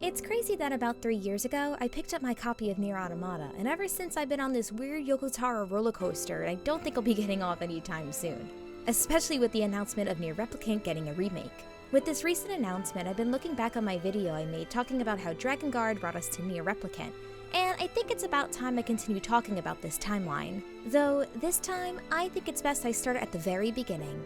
It's crazy that about 3 years ago, I picked up my copy of Nier Automata, and ever since I've been on this weird Yoko Taro roller coaster, and I don't think I'll be getting off anytime soon. Especially with the announcement of Nier Replicant getting a remake. With this recent announcement, I've been looking back on my video I made talking about how Drakengard brought us to Nier Replicant, and I think it's about time I continue talking about this timeline. Though, this time, I think it's best I start at the very beginning.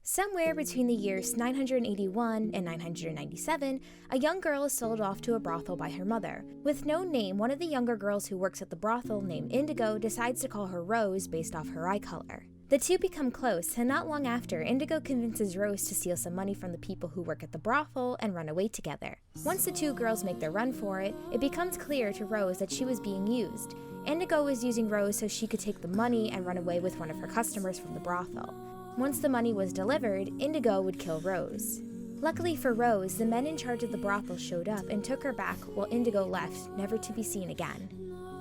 Somewhere between the years 981 and 997, a young girl is sold off to a brothel by her mother. With no name, one of the younger girls who works at the brothel, named Indigo, decides to call her Rose based off her eye color. The two become close, and not long after, Indigo convinces Rose to steal some money from the people who work at the brothel and run away together. Once the two girls make their run for it, it becomes clear to Rose that she was being used. Indigo was using Rose so she could take the money and run away with one of her customers from the brothel. Once the money was delivered, Indigo would kill Rose. Luckily for Rose, the men in charge of the brothel showed up and took her back while Indigo left, never to be seen again.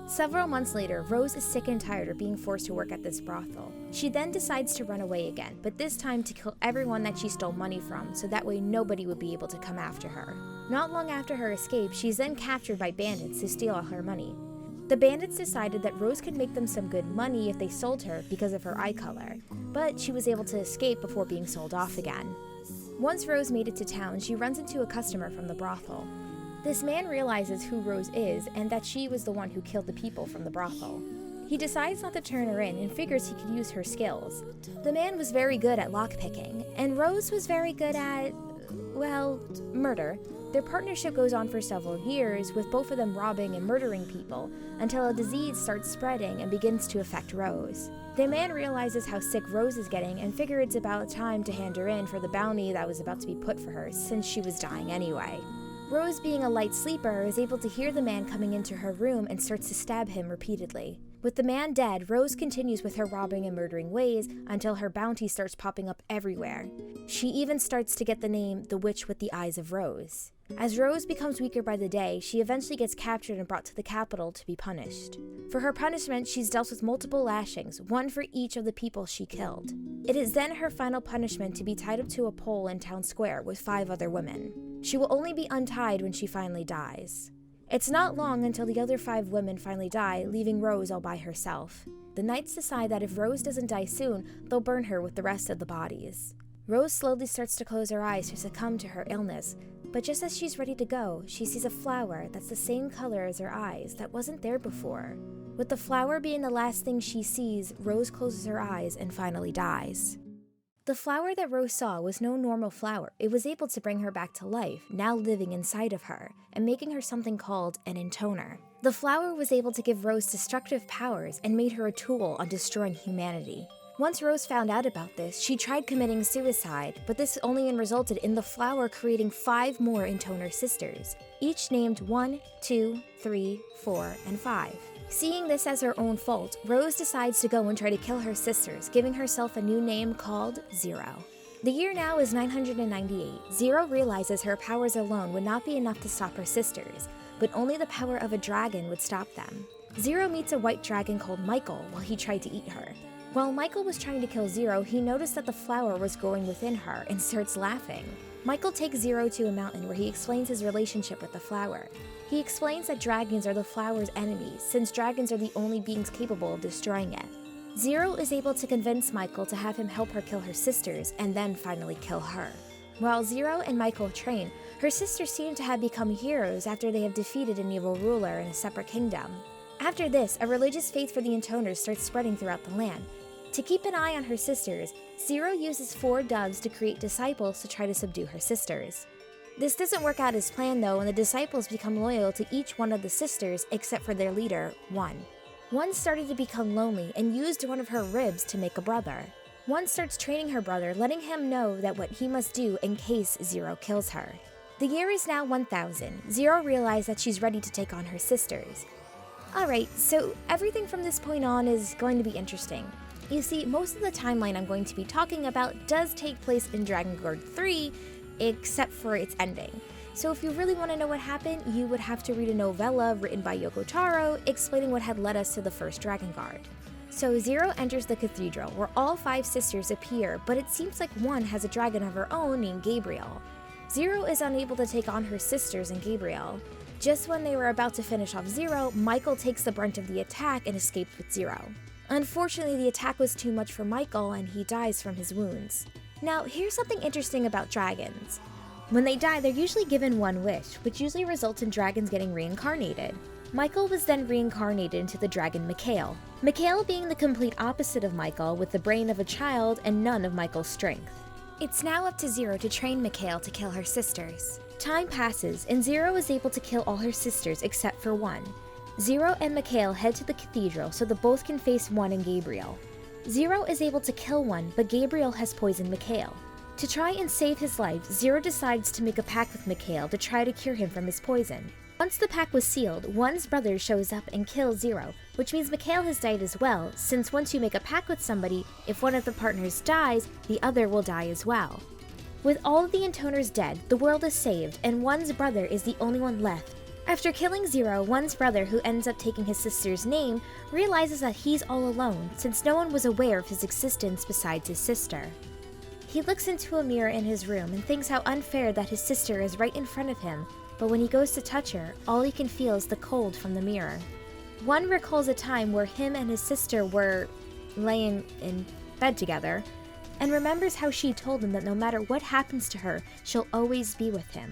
Several months later, Rose is sick and tired of being forced to work at this brothel. She then decides to run away again, but this time to kill everyone that she stole money from, so that way nobody would be able to come after her. Not long after her escape, she's then captured by bandits to steal all her money. The bandits decided that Rose could make them some good money if they sold her because of her eye color, but she was able to escape before being sold off again. Once Rose made it to town, she runs into a customer from the brothel. This man realizes who Rose is and that she was the one who killed the people from the brothel. He decides not to turn her in and figures he could use her skills. The man was very good at lockpicking, and Rose was very good at, well, murder. Their partnership goes on for several years, with both of them robbing and murdering people, until a disease starts spreading and begins to affect Rose. The man realizes how sick Rose is getting and figures it's about time to hand her in for the bounty that was about to be put for her, since she was dying anyway. Rose, being a light sleeper, is able to hear the man coming into her room and starts to stab him repeatedly. With the man dead, Rose continues with her robbing and murdering ways until her bounty starts popping up everywhere. She even starts to get the name the Witch with the Eyes of Rose. As Rose becomes weaker by the day, she eventually gets captured and brought to the capital to be punished. For her punishment, she's dealt with multiple lashings, one for each of the people she killed. It is then her final punishment to be tied up to a pole in town square with 5 other women. She will only be untied when she finally dies. It's not long until the other 5 women finally die, leaving Rose all by herself. The knights decide that if Rose doesn't die soon, they'll burn her with the rest of the bodies. Rose slowly starts to close her eyes to succumb to her illness, but just as she's ready to go, she sees a flower that's the same color as her eyes that wasn't there before. With the flower being the last thing she sees, Rose closes her eyes and finally dies. The flower that Rose saw was no normal flower. It was able to bring her back to life, now living inside of her, and making her something called an intoner. The flower was able to give Rose destructive powers and made her a tool on destroying humanity. Once Rose found out about this, she tried committing suicide, but this only resulted in the flower creating 5 more intoner sisters, each named 1, 2, 3, 4, and 5. Seeing this as her own fault, Rose decides to go and try to kill her sisters, giving herself a new name called Zero. The year now is 998. Zero realizes her powers alone would not be enough to stop her sisters, but only the power of a dragon would stop them. Zero meets a white dragon called Michael while he tried to eat her. While Michael was trying to kill Zero, he noticed that the flower was growing within her and starts laughing. Michael takes Zero to a mountain where he explains his relationship with the flower. He explains that dragons are the flower's enemies, since dragons are the only beings capable of destroying it. Zero is able to convince Michael to have him help her kill her sisters, and then finally kill her. While Zero and Michael train, her sisters seem to have become heroes after they have defeated an evil ruler in a separate kingdom. After this, a religious faith for the intoners starts spreading throughout the land. To keep an eye on her sisters, Zero uses 4 doves to create disciples to try to subdue her sisters. This doesn't work out as planned though, and the disciples become loyal to each one of the sisters except for their leader, One. One started to become lonely and used one of her ribs to make a brother. One starts training her brother, letting him know that what he must do in case Zero kills her. The year is now 1000. Zero realizes that she's ready to take on her sisters. Alright, so everything from this point on is going to be interesting. You see, most of the timeline I'm going to be talking about does take place in Drakengard 3, except for its ending. So if you really want to know what happened, you would have to read a novella written by Yoko Taro explaining what had led us to the first Drakengard. So Zero enters the cathedral, where all 5 sisters appear, but it seems like one has a dragon of her own named Gabriel. Zero is unable to take on her sisters and Gabriel. Just when they were about to finish off Zero, Michael takes the brunt of the attack and escapes with Zero. Unfortunately, the attack was too much for Michael and he dies from his wounds. Now, here's something interesting about dragons. When they die, they're usually given one wish, which usually results in dragons getting reincarnated. Michael was then reincarnated into the dragon Mikhail. Mikhail being the complete opposite of Michael, with the brain of a child and none of Michael's strength. It's now up to Zero to train Mikhail to kill her sisters. Time passes, and Zero is able to kill all her sisters except for one. Zero and Mikhail head to the cathedral so that both can face One and Gabriel. Zero is able to kill One, but Gabriel has poisoned Mikhail. To try and save his life, Zero decides to make a pact with Mikhail to try to cure him from his poison. Once the pact was sealed, One's brother shows up and kills Zero, which means Mikhail has died as well, since once you make a pact with somebody, if one of the partners dies, the other will die as well. With all of the intoners dead, the world is saved, and One's brother is the only one left. After killing Zero, One's brother, who ends up taking his sister's name, realizes that he's all alone, since no one was aware of his existence besides his sister. He looks into a mirror in his room and thinks how unfair that his sister is right in front of him, but when he goes to touch her, all he can feel is the cold from the mirror. One recalls a time where him and his sister were laying in bed together, and remembers how she told him that no matter what happens to her, she'll always be with him.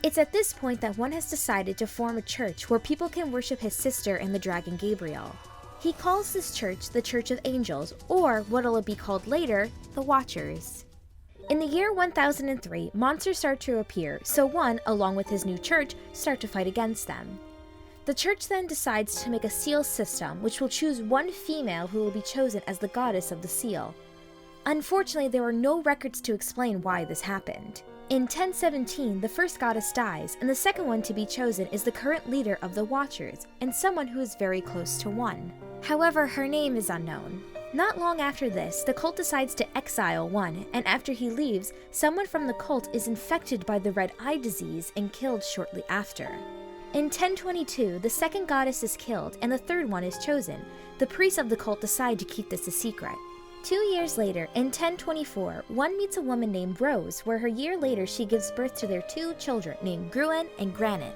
It's at this point that One has decided to form a church where people can worship his sister and the dragon Gabriel. He calls this church the Church of Angels, or what'll it be called later, the Watchers. In the year 1003, monsters start to appear, so One, along with his new church, start to fight against them. The church then decides to make a seal system, which will choose one female who will be chosen as the goddess of the seal. Unfortunately, there are no records to explain why this happened. In 1017, the first goddess dies, and the second one to be chosen is the current leader of the Watchers, and someone who is very close to One. However, her name is unknown. Not long after this, the cult decides to exile One, and after he leaves, someone from the cult is infected by the red eye disease and killed shortly after. In 1022, the second goddess is killed and the third one is chosen. The priests of the cult decide to keep this a secret. 2 years later, in 1024, One meets a woman named Rose, where a year later she gives birth to their 2 children named Gruen and Granite.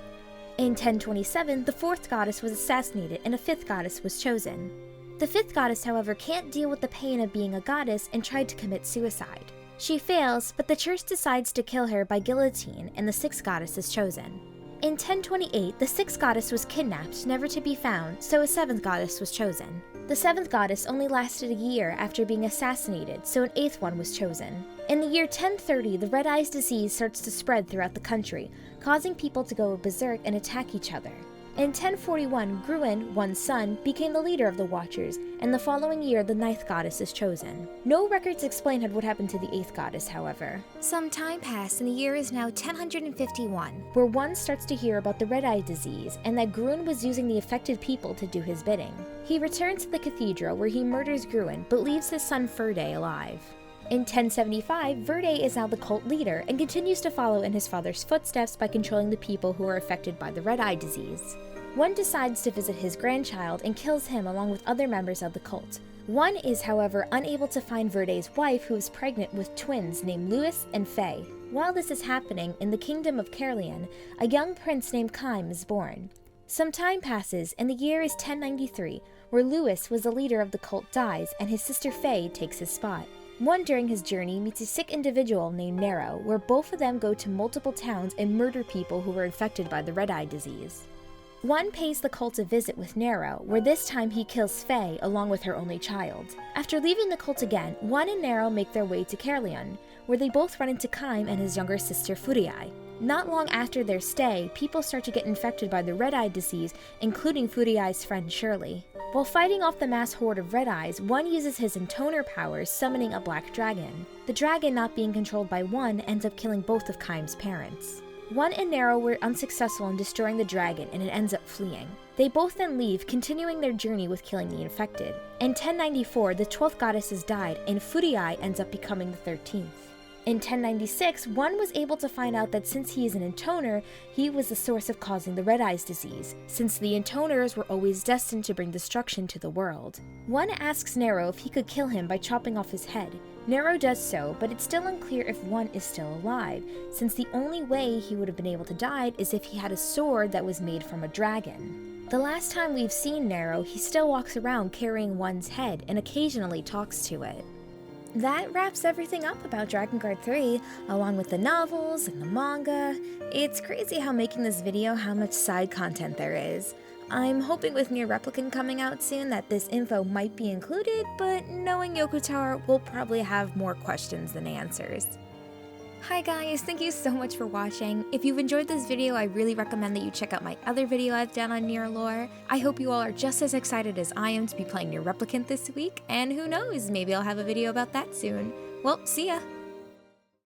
In 1027, the 4th goddess was assassinated and a 5th goddess was chosen. The 5th goddess, however, can't deal with the pain of being a goddess and tried to commit suicide. She fails, but the church decides to kill her by guillotine, and the 6th goddess is chosen. In 1028, the 6th goddess was kidnapped, never to be found, so a 7th goddess was chosen. The 7th goddess only lasted a year after being assassinated, so an 8th one was chosen. In the year 1030, the red eyes disease starts to spread throughout the country, causing people to go berserk and attack each other. In 1041, Gruen, One's son, became the leader of the Watchers, and the following year the 9th goddess is chosen. No records explain what happened to the 8th goddess, however. Some time passed, and the year is now 1051, where One starts to hear about the red-eye disease, and that Gruen was using the affected people to do his bidding. He returns to the cathedral, where he murders Gruen, but leaves his son Ferde alive. In 1075, Verde is now the cult leader, and continues to follow in his father's footsteps by controlling the people who are affected by the red-eye disease. One decides to visit his grandchild and kills him along with other members of the cult. One is, however, unable to find Verde's wife, who is pregnant with twins named Louis and Faye. While this is happening, in the kingdom of Caerleon, a young prince named Kym is born. Some time passes, and the year is 1093, where Louis was the leader of the cult dies, and his sister Faye takes his spot. One during his journey meets a sick individual named Nero, where both of them go to multiple towns and murder people who were infected by the red-eye disease. One pays the cult a visit with Nero, where this time he kills Faye along with her only child. After leaving the cult again, One and Nero make their way to Caerleon, where they both run into Kym and his younger sister Furiae. Not long after their stay, people start to get infected by the red-eye disease, including Furiae's friend Shirley. While fighting off the mass horde of red eyes, One uses his intoner powers, summoning a black dragon. The dragon, not being controlled by One, ends up killing both of Kym's parents. One and Nero were unsuccessful in destroying the dragon, and it ends up fleeing. They both then leave, continuing their journey with killing the infected. In 1094, the 12th goddess has died, and Furiae ends up becoming the 13th. In 1096, One was able to find out that since he is an intoner, he was the source of causing the red eyes disease, since the intoners were always destined to bring destruction to the world. One asks Nero if he could kill him by chopping off his head. Nero does so, but it's still unclear if 1 is still alive, since the only way he would have been able to die is if he had a sword that was made from a dragon. The last time we've seen Nero, he still walks around carrying 1's head and occasionally talks to it. That wraps everything up about Drakengard 3, along with the novels and the manga. It's crazy how making this video how much side content there is. I'm hoping with Nier Replicant coming out soon that this info might be included, but knowing Yoko Taro, we'll probably have more questions than answers. Hi guys, thank you so much for watching. If you've enjoyed this video, I really recommend that you check out my other video I've done on Nier lore. I hope you all are just as excited as I am to be playing Nier Replicant this week, and who knows, maybe I'll have a video about that soon. Well, see ya!